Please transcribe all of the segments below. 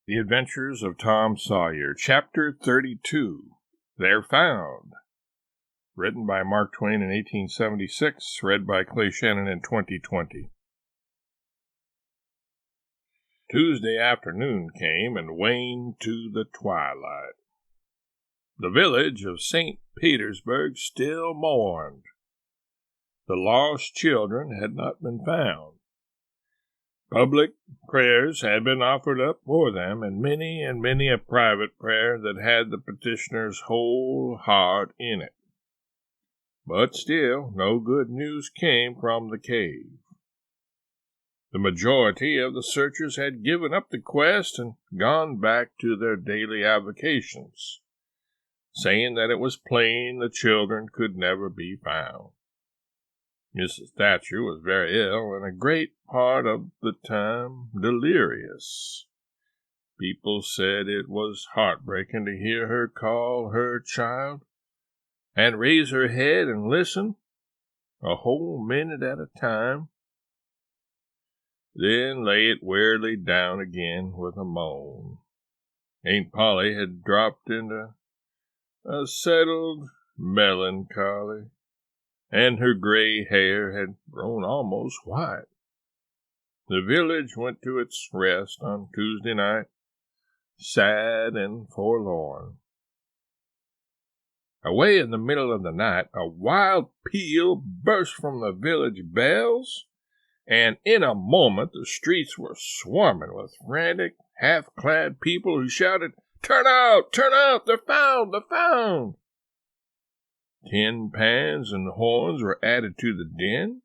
The Adventures of Tom Sawyer, Chapter 32, They're Found. Written by Mark Twain in 1876, read by Clay Shannon in 2020. Tuesday afternoon came and waned to the twilight. The village of St. Petersburg still mourned. The lost children had not been found. Public prayers had been offered up for them, and many a private prayer that had the petitioner's whole heart in it. But still, no good news came from the cave. The majority of the searchers had given up the quest and gone back to their daily avocations, saying that it was plain the children could never be found. Mrs. Thatcher was very ill and a great part of the time delirious. People said it was heartbreaking to hear her call her child and raise her head and listen a whole minute at a time, then lay it wearily down again with a moan. Aunt Polly had dropped into a settled melancholy, and her gray hair had grown almost white. The village went to its rest on Tuesday night, sad and forlorn. Away in the middle of the night, a wild peal burst from the village bells, and in a moment the streets were swarming with frantic, half-clad people who shouted, "Turn out! Turn out! They're found! They're found!" Tin pans and horns were added to the din.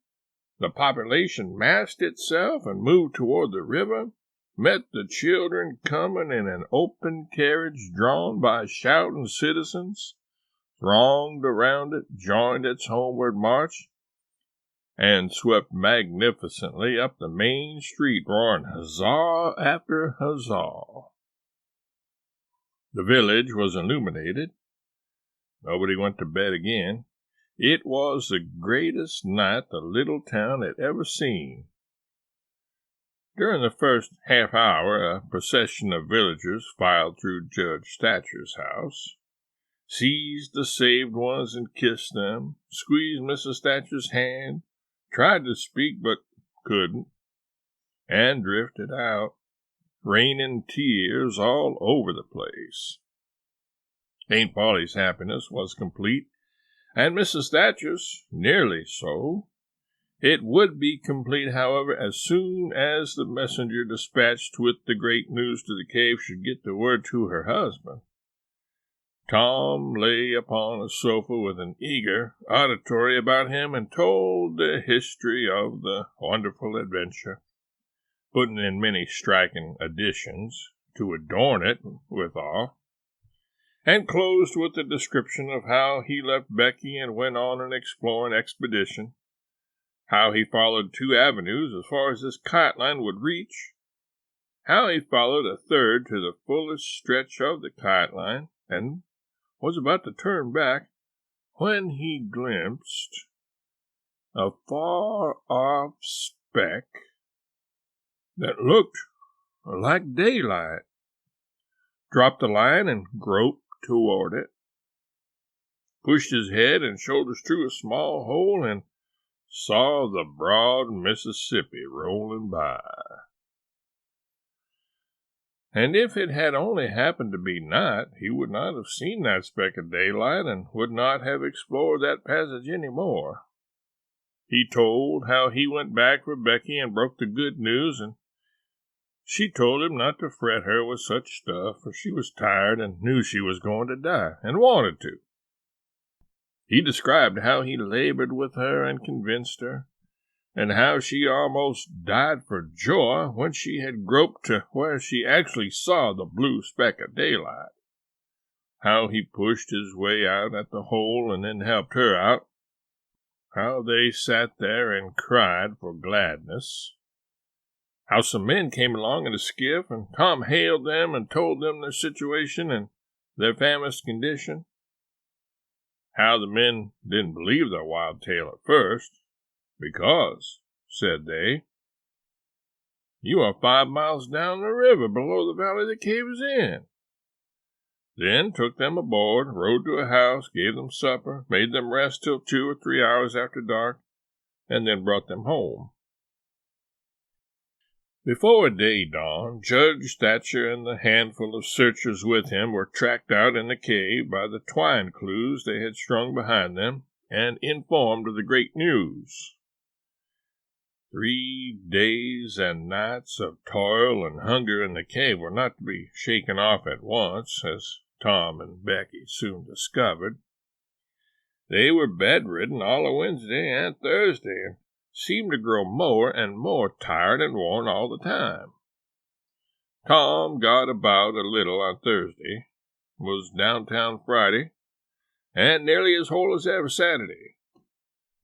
The population massed itself and moved toward the river, met the children coming in an open carriage drawn by shouting citizens, thronged around it, joined its homeward march, and swept magnificently up the main street, roaring huzzah after huzzah. The village was illuminated. Nobody went to bed again. It was the greatest night the little town had ever seen. During the first half hour, a procession of villagers filed through Judge Thatcher's house, seized the saved ones and kissed them, squeezed Mrs. Thatcher's hand, tried to speak but couldn't, and drifted out, raining tears all over the place. Aunt Polly's happiness was complete, and Mrs. Thatcher's nearly so. It would be complete, however, as soon as the messenger dispatched with the great news to the cave should get the word to her husband. Tom lay upon a sofa with an eager auditory about him and told the history of the wonderful adventure, putting in many striking additions to adorn it withal, and closed with a description of how he left Becky and went on an exploring expedition, how he followed 2 avenues as far as his kite line would reach, how he followed a third to the fullest stretch of the kite line, and was about to turn back when he glimpsed a far-off speck that looked like daylight, dropped the line and groped toward it, pushed his head and shoulders through a small hole, and saw the broad Mississippi rolling by. And if it had only happened to be night, he would not have seen that speck of daylight and would not have explored that passage any more. He told how he went back for Becky and broke the good news, and she told him not to fret her with such stuff, for she was tired and knew she was going to die, and wanted to. He described how he labored with her and convinced her, and how she almost died for joy when she had groped to where she actually saw the blue speck of daylight, how he pushed his way out at the hole and then helped her out, how they sat there and cried for gladness, how some men came along in a skiff, and Tom hailed them and told them their situation and their famished condition, how the men didn't believe their wild tale at first, because, said they, You are 5 miles down the river below the valley the cave is in." Then took them aboard, rode to a house, gave them supper, made them rest till 2 or 3 hours after dark, and then brought them home. Before day dawned, Judge Thatcher and the handful of searchers with him were tracked out in the cave by the twine clues they had strung behind them, and informed of the great news. 3 days and nights of toil and hunger in the cave were not to be shaken off at once, as Tom and Becky soon discovered. They were bedridden all of Wednesday and Thursday, and seemed to grow more and more tired and worn all the time. Tom got about a little on Thursday, was downtown Friday, and nearly as whole as ever Saturday.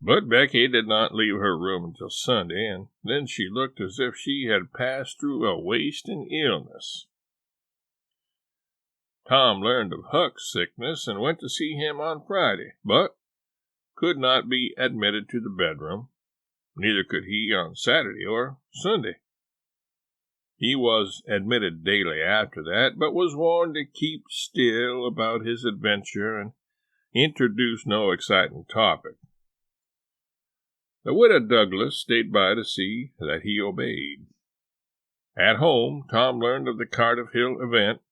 But Becky did not leave her room until Sunday, and then she looked as if she had passed through a wasting illness. Tom learned of Huck's sickness and went to see him on Friday, but could not be admitted to the bedroom. Neither could he on Saturday or Sunday. He was admitted daily after that, but was warned to keep still about his adventure and introduce no exciting topic. The widow Douglas stayed by to see that he obeyed. At home, Tom learned of the Cardiff Hill event,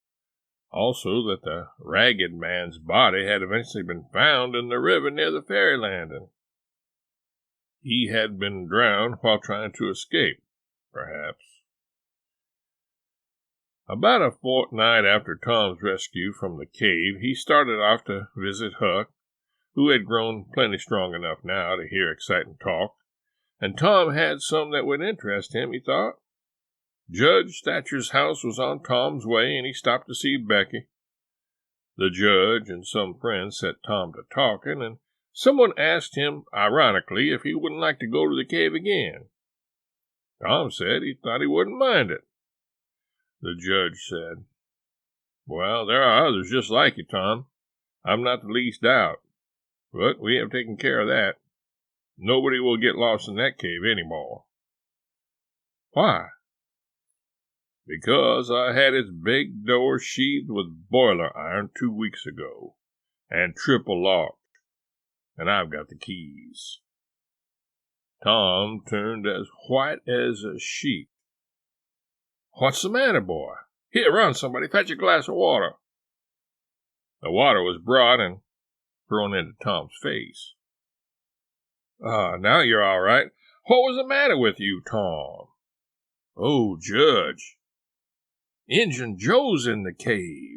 also that the ragged man's body had eventually been found in the river near the ferry landing. He had been drowned while trying to escape, perhaps. About a fortnight after Tom's rescue from the cave, he started off to visit Huck, who had grown plenty strong enough now to hear exciting talk, and Tom had some that would interest him, he thought. Judge Thatcher's house was on Tom's way, and he stopped to see Becky. The judge and some friends set Tom to talking, and someone asked him, ironically, if he wouldn't like to go to the cave again. Tom said he thought he wouldn't mind it. The judge said, "Well, there are others just like you, Tom. I'm not the least doubt. But we have taken care of that. Nobody will get lost in that cave any more." "Why?" "Because I had its big door sheathed with boiler iron 2 weeks ago, and triple locked, and I've got the keys." Tom turned as white as a sheet. "What's the matter, boy? Here, run, somebody, fetch a glass of water." The water was brought and thrown into Tom's face. Now you're all right. What was the matter with you, Tom?" "Oh, Judge, Injun Joe's in the cave."